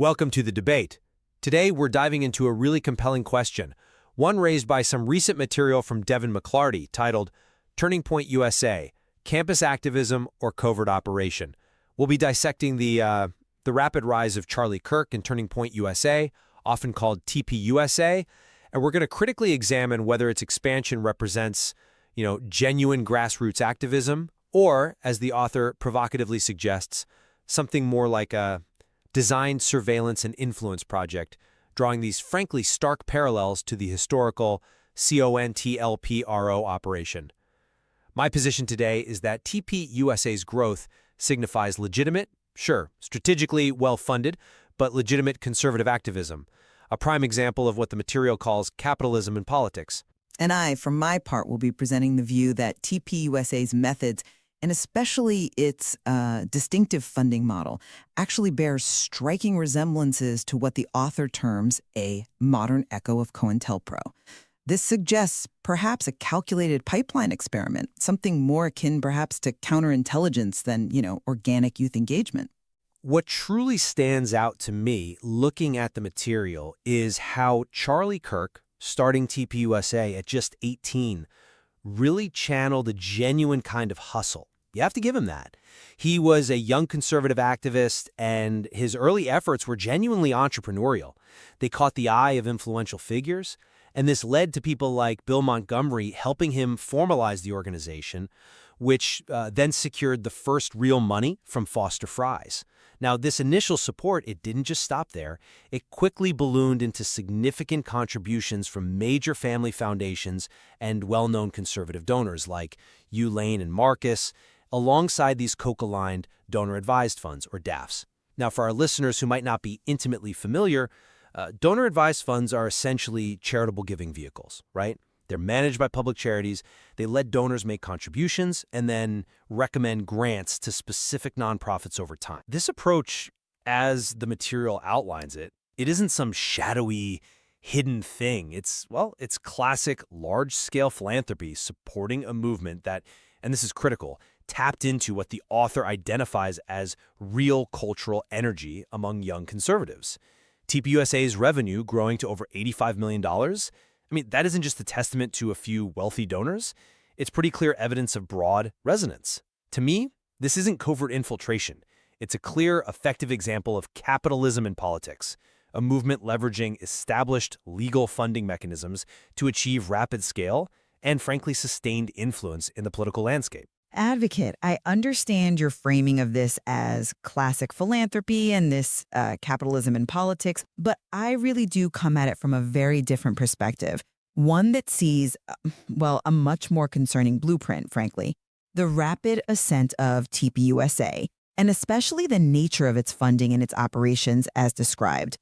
Welcome to the debate. Today, we're diving into a really compelling question, one raised by some recent material from Devin McClarty titled Turning Point USA, Campus Activism or Covert Operation. We'll be dissecting the rapid rise of Charlie Kirk and Turning Point USA, often called TPUSA, and we're going to critically examine whether its expansion represents, genuine grassroots activism, or, as the author provocatively suggests, something more like a designed surveillance and influence project, drawing these frankly stark parallels to the historical COINTELPRO operation. My position today is that TPUSA's growth signifies legitimate, strategically well-funded, but legitimate conservative activism, a prime example of what the material calls capitalism in politics. And I, for my part, will be presenting the view that TPUSA's methods, and especially its distinctive funding model, actually bears striking resemblances to what the author terms a modern echo of COINTELPRO. This suggests perhaps a calculated pipeline experiment, something more akin perhaps to counterintelligence than, organic youth engagement. What truly stands out to me looking at the material is how Charlie Kirk, starting TPUSA at just 18, really channeled a genuine kind of hustle. You have to give him that. He was a young conservative activist, and his early efforts were genuinely entrepreneurial. They caught the eye of influential figures, and this led to people like Bill Montgomery helping him formalize the organization, which then secured the first real money from Foster Fries. Now, this initial support, it didn't just stop there. It quickly ballooned into significant contributions from major family foundations and well-known conservative donors like Hugh Lane and Marcus, alongside these Koch-aligned donor-advised funds, or DAFs. Now, for our listeners who might not be intimately familiar, donor-advised funds are essentially charitable giving vehicles, right? They're managed by public charities. They let donors make contributions and then recommend grants to specific nonprofits over time. This approach, as the material outlines it, it isn't some shadowy, hidden thing. It's classic large-scale philanthropy supporting a movement that, and this is critical, tapped into what the author identifies as real cultural energy among young conservatives. TPUSA's revenue growing to over $85 million, that isn't just a testament to a few wealthy donors. It's pretty clear evidence of broad resonance. To me, this isn't covert infiltration. It's a clear, effective example of capitalism in politics, a movement leveraging established legal funding mechanisms to achieve rapid scale and, frankly, sustained influence in the political landscape. Advocate, I understand your framing of this as classic philanthropy and this capitalism in politics, but I really do come at it from a very different perspective, one that sees, a much more concerning blueprint, frankly. The rapid ascent of TPUSA, and especially the nature of its funding and its operations as described.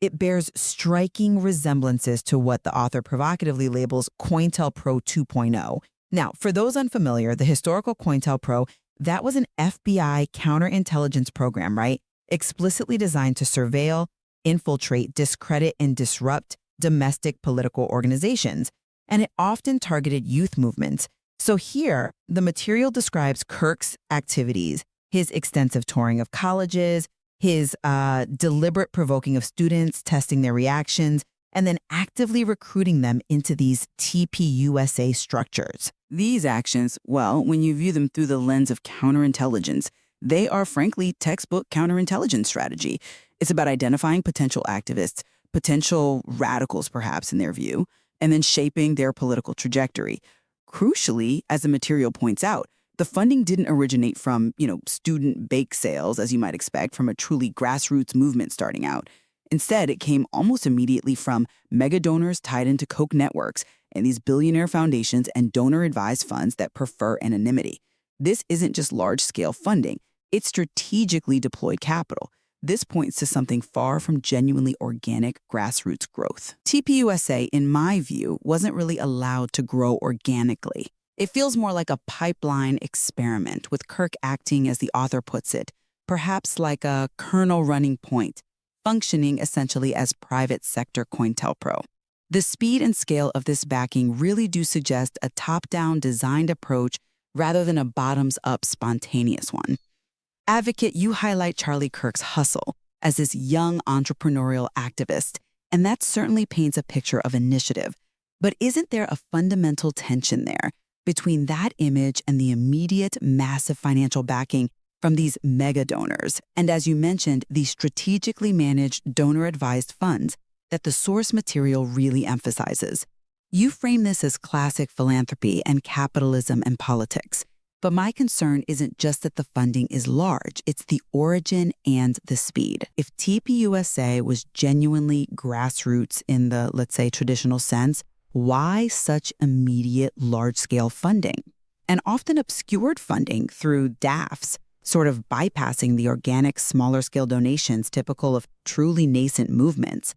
It bears striking resemblances to what the author provocatively labels COINTELPRO 2.0. Now, for those unfamiliar, the historical COINTELPRO, that was an FBI counterintelligence program, right? Explicitly designed to surveil, infiltrate, discredit, and disrupt domestic political organizations. And it often targeted youth movements. So here, the material describes Kirk's activities, his extensive touring of colleges, his deliberate provoking of students, testing their reactions, and then actively recruiting them into these TPUSA structures. These actions, when you view them through the lens of counterintelligence, they are frankly textbook counterintelligence strategy. It's about identifying potential activists, potential radicals perhaps in their view, and then shaping their political trajectory. Crucially, as the material points out, the funding didn't originate from, student bake sales, as you might expect, from a truly grassroots movement starting out. Instead, it came almost immediately from mega donors tied into Koch networks and these billionaire foundations and donor-advised funds that prefer anonymity. This isn't just large-scale funding. It's strategically deployed capital. This points to something far from genuinely organic grassroots growth. TPUSA, in my view, wasn't really allowed to grow organically. It feels more like a pipeline experiment, with Kirk acting, as the author puts it, perhaps like a kernel running point, functioning essentially as private sector COINTELPRO. The speed and scale of this backing really do suggest a top-down designed approach rather than a bottoms-up spontaneous one. Advocate, you highlight Charlie Kirk's hustle. as this young entrepreneurial activist, and that certainly paints a picture of initiative. But isn't there a fundamental tension there between that image and the immediate massive financial backing from these mega donors, and as you mentioned, these strategically managed donor-advised funds that the source material really emphasizes? You frame this as classic philanthropy and capitalism and politics. But my concern isn't just that the funding is large, it's the origin and the speed. If TPUSA was genuinely grassroots in the, let's say, traditional sense, why such immediate large-scale funding? And often obscured funding through DAFs, sort of bypassing the organic, smaller-scale donations typical of truly nascent movements.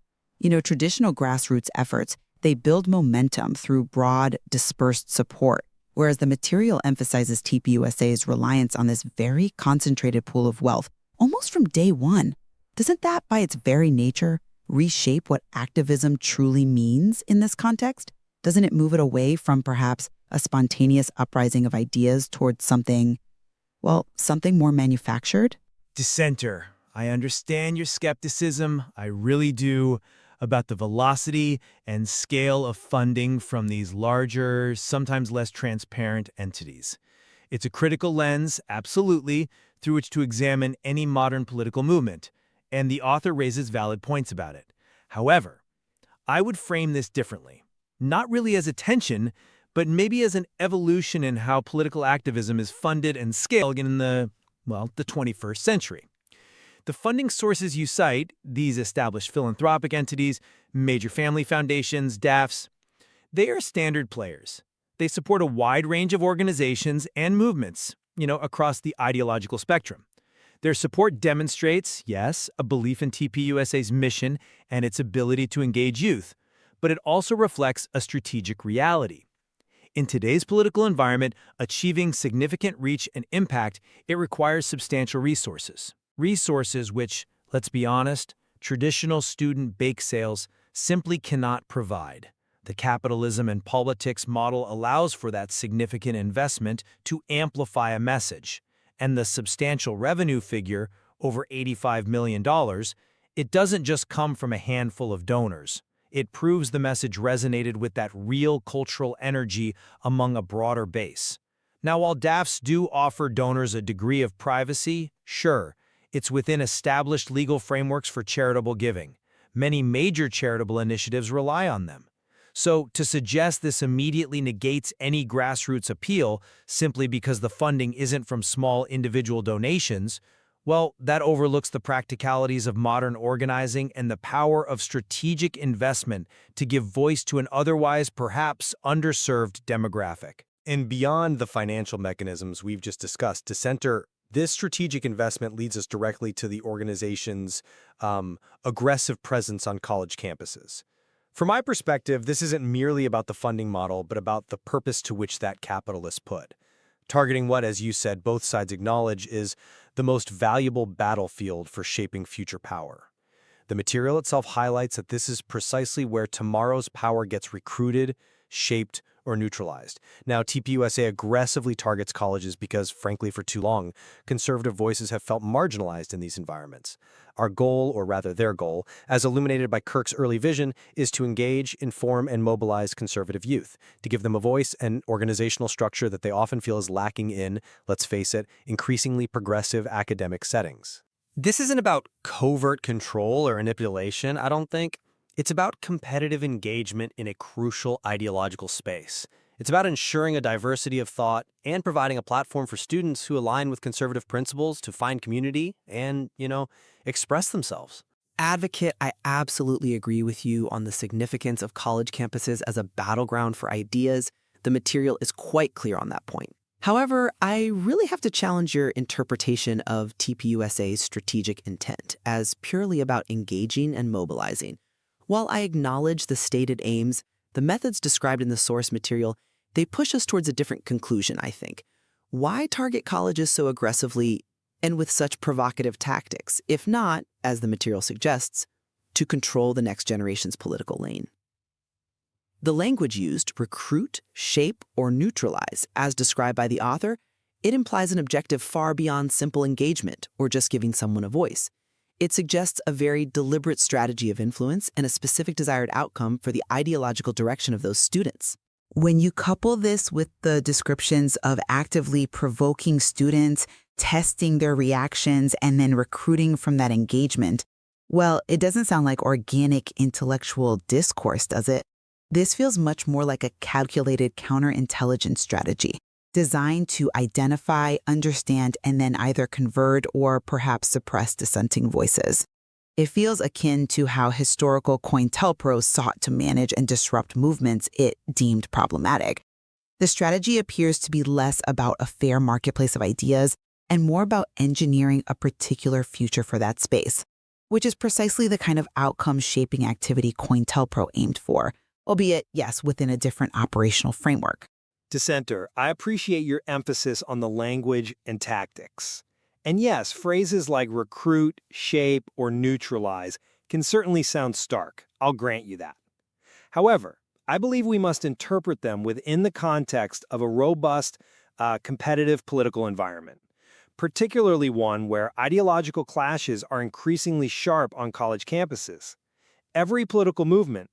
Traditional grassroots efforts, they build momentum through broad, dispersed support, whereas the material emphasizes TPUSA's reliance on this very concentrated pool of wealth almost from day one. Doesn't that, by its very nature, reshape what activism truly means in this context? Doesn't it move it away from perhaps a spontaneous uprising of ideas towards something more manufactured? Dissenter, I understand your skepticism. I really do, about the velocity and scale of funding from these larger, sometimes less transparent entities. It's a critical lens, absolutely, through which to examine any modern political movement, and the author raises valid points about it. However, I would frame this differently, not really as a tension, but maybe as an evolution in how political activism is funded and scaled in the 21st century. The funding sources you cite, these established philanthropic entities, major family foundations, DAFs, they are standard players. They support a wide range of organizations and movements, across the ideological spectrum. Their support demonstrates, yes, a belief in TPUSA's mission and its ability to engage youth, but it also reflects a strategic reality. In today's political environment, achieving significant reach and impact, it requires substantial resources. Resources which, let's be honest, traditional student bake sales simply cannot provide. The capitalism and politics model allows for that significant investment to amplify a message, and the substantial revenue figure, over $85 million, it doesn't just come from a handful of donors. It proves the message resonated with that real cultural energy among a broader base. Now, while DAFs do offer donors a degree of privacy, sure, it's within established legal frameworks for charitable giving. Many major charitable initiatives rely on them. So, to suggest this immediately negates any grassroots appeal simply because the funding isn't from small individual donations, well, that overlooks the practicalities of modern organizing and the power of strategic investment to give voice to an otherwise perhaps underserved demographic. And beyond the financial mechanisms we've just discussed, Dissenter, this strategic investment leads us directly to the organization's aggressive presence on college campuses. From my perspective, this isn't merely about the funding model, but about the purpose to which that capital is put. Targeting what, as you said, both sides acknowledge is the most valuable battlefield for shaping future power. The material itself highlights that this is precisely where tomorrow's power gets recruited, shaped, or neutralized. Now, TPUSA aggressively targets colleges because, frankly, for too long, conservative voices have felt marginalized in these environments. Our goal, or rather their goal, as illuminated by Kirk's early vision, is to engage, inform, and mobilize conservative youth, to give them a voice and organizational structure that they often feel is lacking in, let's face it, increasingly progressive academic settings. This isn't about covert control or manipulation, I don't think. It's about competitive engagement in a crucial ideological space. It's about ensuring a diversity of thought and providing a platform for students who align with conservative principles to find community and, express themselves. Advocate, I absolutely agree with you on the significance of college campuses as a battleground for ideas. The material is quite clear on that point. However, I really have to challenge your interpretation of TPUSA's strategic intent as purely about engaging and mobilizing. While I acknowledge the stated aims, the methods described in the source material, they push us towards a different conclusion, I think. Why target colleges so aggressively and with such provocative tactics, if not, as the material suggests, to control the next generation's political lane? The language used, recruit, shape, or neutralize, as described by the author, it implies an objective far beyond simple engagement or just giving someone a voice. It suggests a very deliberate strategy of influence and a specific desired outcome for the ideological direction of those students. When you couple this with the descriptions of actively provoking students, testing their reactions, and then recruiting from that engagement, well, it doesn't sound like organic intellectual discourse, does it? This feels much more like a calculated counterintelligence strategy, designed to identify, understand, and then either convert or perhaps suppress dissenting voices. It feels akin to how historical COINTELPRO sought to manage and disrupt movements it deemed problematic. The strategy appears to be less about a fair marketplace of ideas and more about engineering a particular future for that space, which is precisely the kind of outcome-shaping activity COINTELPRO aimed for, albeit, yes, within a different operational framework. Dissenter, I appreciate your emphasis on the language and tactics. And yes, phrases like recruit, shape, or neutralize can certainly sound stark. I'll grant you that. However, I believe we must interpret them within the context of a robust, competitive political environment, particularly one where ideological clashes are increasingly sharp on college campuses. Every political movement,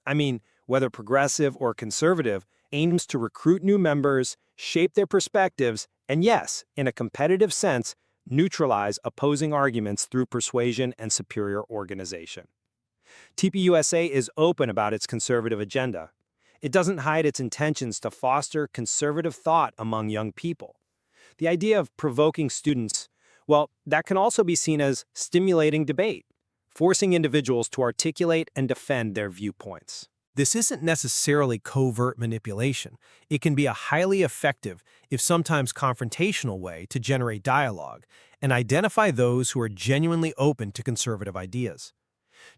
whether progressive or conservative, aims to recruit new members, shape their perspectives, and yes, in a competitive sense, neutralize opposing arguments through persuasion and superior organization. TPUSA is open about its conservative agenda. It doesn't hide its intentions to foster conservative thought among young people. The idea of provoking students, well, that can also be seen as stimulating debate, forcing individuals to articulate and defend their viewpoints. This isn't necessarily covert manipulation. It can be a highly effective, if sometimes confrontational way to generate dialogue and identify those who are genuinely open to conservative ideas.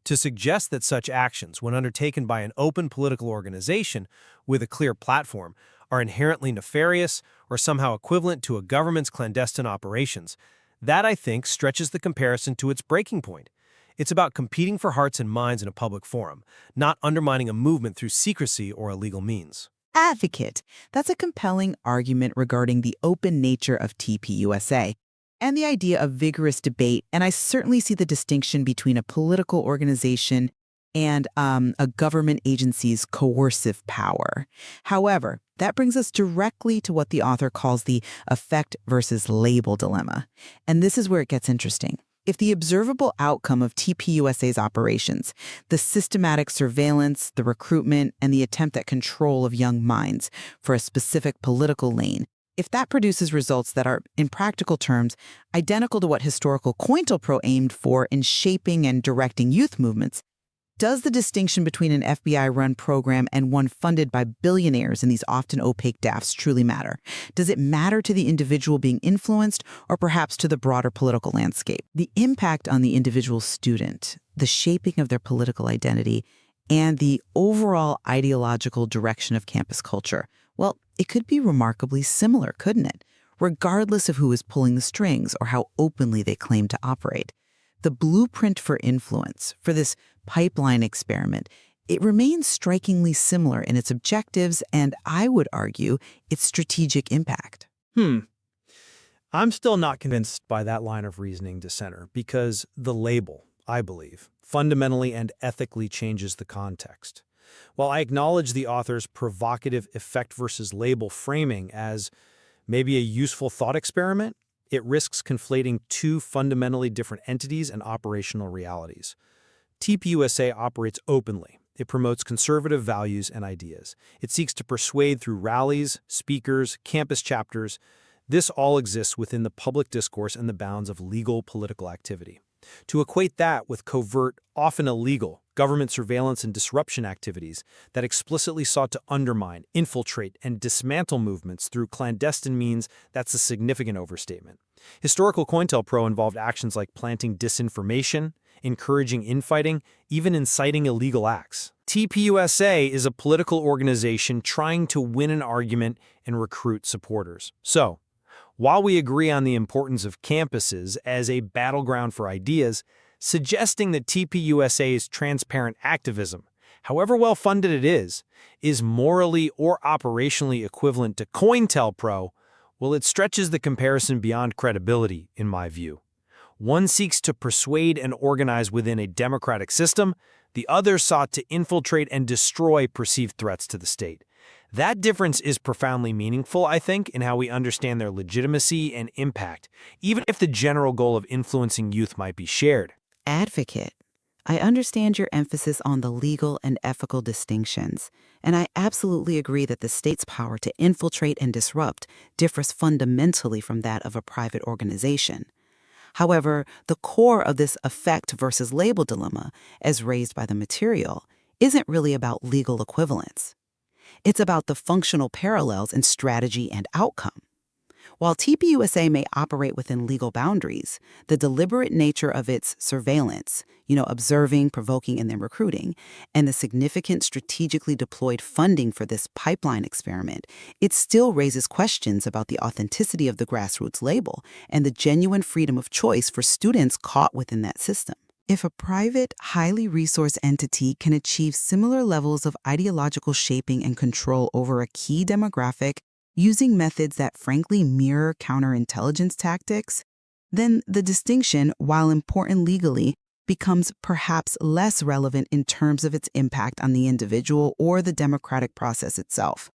To suggest that such actions, when undertaken by an open political organization with a clear platform, are inherently nefarious or somehow equivalent to a government's clandestine operations, that, I think, stretches the comparison to its breaking point. It's about competing for hearts and minds in a public forum, not undermining a movement through secrecy or illegal means. Advocate. That's a compelling argument regarding the open nature of TPUSA and the idea of vigorous debate, and I certainly see the distinction between a political organization and a government agency's coercive power. However, that brings us directly to what the author calls the effect versus label dilemma. And this is where it gets interesting. If the observable outcome of TPUSA's operations, the systematic surveillance, the recruitment, and the attempt at control of young minds for a specific political lane, if that produces results that are, in practical terms, identical to what historical COINTELPRO aimed for in shaping and directing youth movements, does the distinction between an FBI-run program and one funded by billionaires in these often opaque DAFs truly matter? Does it matter to the individual being influenced or perhaps to the broader political landscape? The impact on the individual student, the shaping of their political identity, and the overall ideological direction of campus culture, well, it could be remarkably similar, couldn't it? Regardless of who is pulling the strings or how openly they claim to operate. The blueprint for influence, for this pipeline experiment, it remains strikingly similar in its objectives and, I would argue, its strategic impact. I'm still not convinced by that line of reasoning, Dissenter, because the label, I believe, fundamentally and ethically changes the context. While I acknowledge the author's provocative effect versus label framing as maybe a useful thought experiment, it risks conflating two fundamentally different entities and operational realities. TPUSA operates openly. It promotes conservative values and ideas. It seeks to persuade through rallies, speakers, campus chapters. This all exists within the public discourse and the bounds of legal political activity. To equate that with covert, often illegal, government surveillance and disruption activities that explicitly sought to undermine, infiltrate, and dismantle movements through clandestine means, that's a significant overstatement. Historical COINTELPRO involved actions like planting disinformation, encouraging infighting, even inciting illegal acts. TPUSA is a political organization trying to win an argument and recruit supporters. So, while we agree on the importance of campuses as a battleground for ideas, suggesting that TPUSA's transparent activism, however well-funded it is morally or operationally equivalent to COINTELPRO, well, it stretches the comparison beyond credibility, in my view. One seeks to persuade and organize within a democratic system. The other sought to infiltrate and destroy perceived threats to the state. That difference is profoundly meaningful, I think, in how we understand their legitimacy and impact, even if the general goal of influencing youth might be shared. Advocate. I understand your emphasis on the legal and ethical distinctions, and I absolutely agree that the state's power to infiltrate and disrupt differs fundamentally from that of a private organization. However, the core of this effect versus label dilemma, as raised by the material, isn't really about legal equivalence. It's about the functional parallels in strategy and outcome. While TPUSA may operate within legal boundaries, the deliberate nature of its surveillance, observing, provoking, and then recruiting, and the significant strategically deployed funding for this pipeline experiment, it still raises questions about the authenticity of the grassroots label and the genuine freedom of choice for students caught within that system. If a private, highly resourced entity can achieve similar levels of ideological shaping and control over a key demographic using methods that frankly mirror counterintelligence tactics, then the distinction, while important legally, becomes perhaps less relevant in terms of its impact on the individual or the democratic process itself.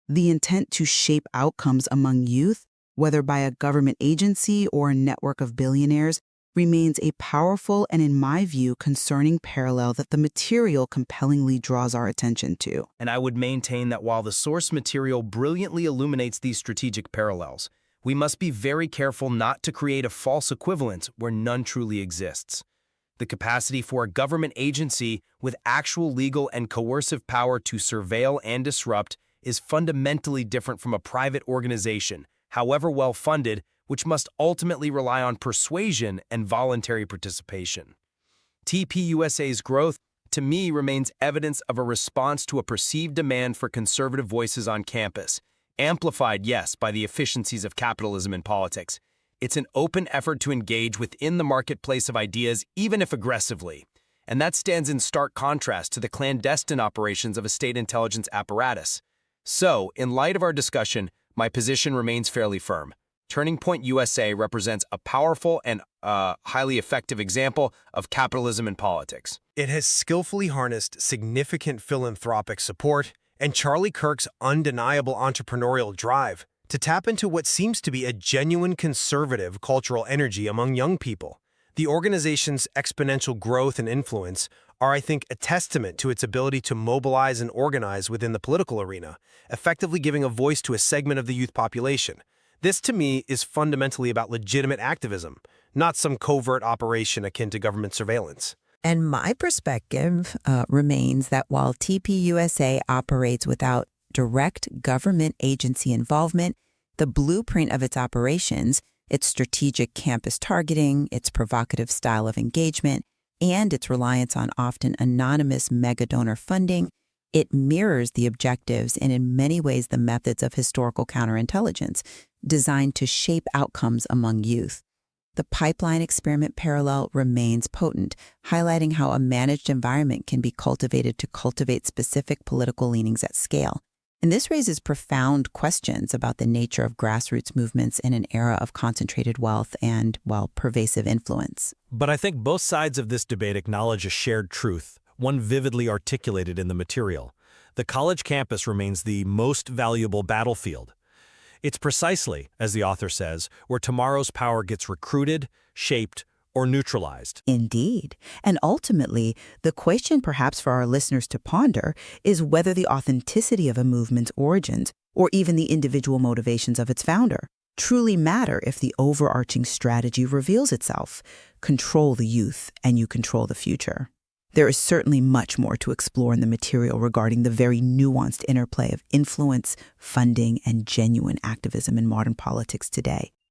The intent to shape outcomes among youth, whether by a government agency or a network of billionaires, remains a powerful and, in my view, concerning parallel that the material compellingly draws our attention to. And I would maintain that while the source material brilliantly illuminates these strategic parallels, we must be very careful not to create a false equivalence where none truly exists. The capacity for a government agency with actual legal and coercive power to surveil and disrupt is fundamentally different from a private organization, however well-funded, which must ultimately rely on persuasion and voluntary participation. TPUSA's growth, to me, remains evidence of a response to a perceived demand for conservative voices on campus, amplified, yes, by the efficiencies of capitalism in politics. It's an open effort to engage within the marketplace of ideas, even if aggressively. And that stands in stark contrast to the clandestine operations of a state intelligence apparatus. So, in light of our discussion, my position remains fairly firm. Turning Point USA represents a powerful and highly effective example of capitalism in politics. It has skillfully harnessed significant philanthropic support and Charlie Kirk's undeniable entrepreneurial drive to tap into what seems to be a genuine conservative cultural energy among young people. The organization's exponential growth and influence are, I think, a testament to its ability to mobilize and organize within the political arena, effectively giving a voice to a segment of the youth population. This, to me, is fundamentally about legitimate activism, not some covert operation akin to government surveillance. And my perspective remains that while TPUSA operates without direct government agency involvement, the blueprint of its operations, its strategic campus targeting, its provocative style of engagement, and its reliance on often anonymous mega-donor funding, it mirrors the objectives and in many ways the methods of historical counterintelligence, designed to shape outcomes among youth. The pipeline experiment parallel remains potent, highlighting how a managed environment can be cultivated to cultivate specific political leanings at scale. And this raises profound questions about the nature of grassroots movements in an era of concentrated wealth and, pervasive influence. But I think both sides of this debate acknowledge a shared truth, one vividly articulated in the material. The college campus remains the most valuable battlefield. It's precisely, as the author says, where tomorrow's power gets recruited, shaped, or neutralized. Indeed. And ultimately, the question perhaps for our listeners to ponder is whether the authenticity of a movement's origins, or even the individual motivations of its founder, truly matter if the overarching strategy reveals itself. Control the youth, and you control the future. There is certainly much more to explore in the material regarding the very nuanced interplay of influence, funding, and genuine activism in modern politics today.